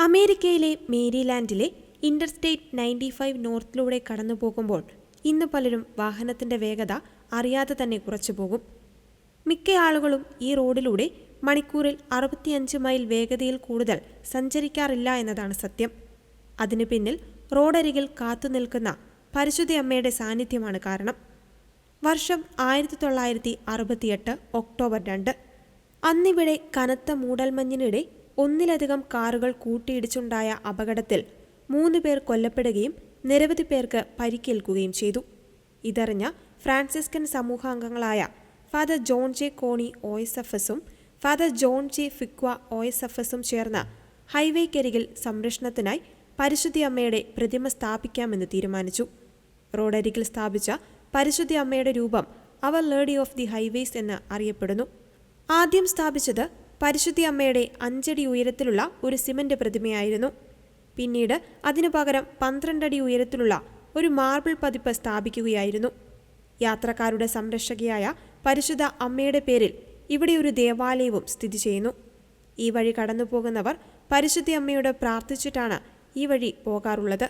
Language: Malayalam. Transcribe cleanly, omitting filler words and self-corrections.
അമേരിക്കയിലെ മേരിലാൻഡിലെ ഇന്റർസ്റ്റേറ്റ് 95 നോർത്തിലൂടെ കടന്നു പോകുമ്പോൾ ഇന്ന് പലരും വാഹനത്തിന്റെ വേഗത അറിയാതെ തന്നെ കുറച്ചു പോകും. മിക്ക ആളുകളും ഈ റോഡിലൂടെ മണിക്കൂറിൽ 65 മൈൽ വേഗതയിൽ കൂടുതൽ സഞ്ചരിക്കാറില്ല എന്നതാണ് സത്യം. അതിനു പിന്നിൽ റോഡരികിൽ കാത്തുനിൽക്കുന്ന പരിശുദ്ധ അമ്മയുടെ സാന്നിധ്യമാണ് കാരണം. വർഷം 1968 ഒക്ടോബർ 2. അന്നിവിടെ കനത്ത മൂടൽമഞ്ഞിനിടെ ഒന്നിലധികം കാറുകൾ കൂട്ടിയിടിച്ചുണ്ടായ അപകടത്തിൽ 3 പേർ കൊല്ലപ്പെടുകയും നിരവധി പേർക്ക് പരിക്കേൽക്കുകയും ചെയ്തു. ഇതറിഞ്ഞ ഫ്രാൻസിസ്കൻ സമൂഹാംഗങ്ങളായ ഫാദർ ജോൺ ജെ കോണി OSFSഉം ഫാദർ ജോൺ ജെ ഫിക്വ OSFSഉം ചേർന്ന് ഹൈവേക്കരികിൽ സംരക്ഷണത്തിനായി പരിശുദ്ധ അമ്മയുടെ പ്രതിമ സ്ഥാപിക്കാമെന്ന് തീരുമാനിച്ചു. റോഡരികിൽ സ്ഥാപിച്ച പരിശുദ്ധ അമ്മയുടെ രൂപം അവർ ലേഡി ഓഫ് ദി ഹൈവേസ് എന്ന് അറിയപ്പെടുന്നു. ആദ്യം സ്ഥാപിച്ചത് പരിശുദ്ധ അമ്മയുടെ 5 അടി ഉയരത്തിലുള്ള ഒരു സിമന്റ് പ്രതിമയായിരുന്നു. പിന്നീട് അതിനു പകരം 12 അടി ഉയരത്തിലുള്ള ഒരു മാർബിൾ പതിപ്പ് സ്ഥാപിക്കുകയായിരുന്നു. യാത്രക്കാരുടെ സംരക്ഷകയായ പരിശുദ്ധ അമ്മയുടെ പേരിൽ ഇവിടെ ഒരു ദേവാലയവും സ്ഥിതി ചെയ്യുന്നു. ഈ വഴി കടന്നു പോകുന്നവർ പരിശുദ്ധ അമ്മയോട് പ്രാർത്ഥിച്ചിട്ടാണ് ഈ വഴി പോകാറുള്ളത്.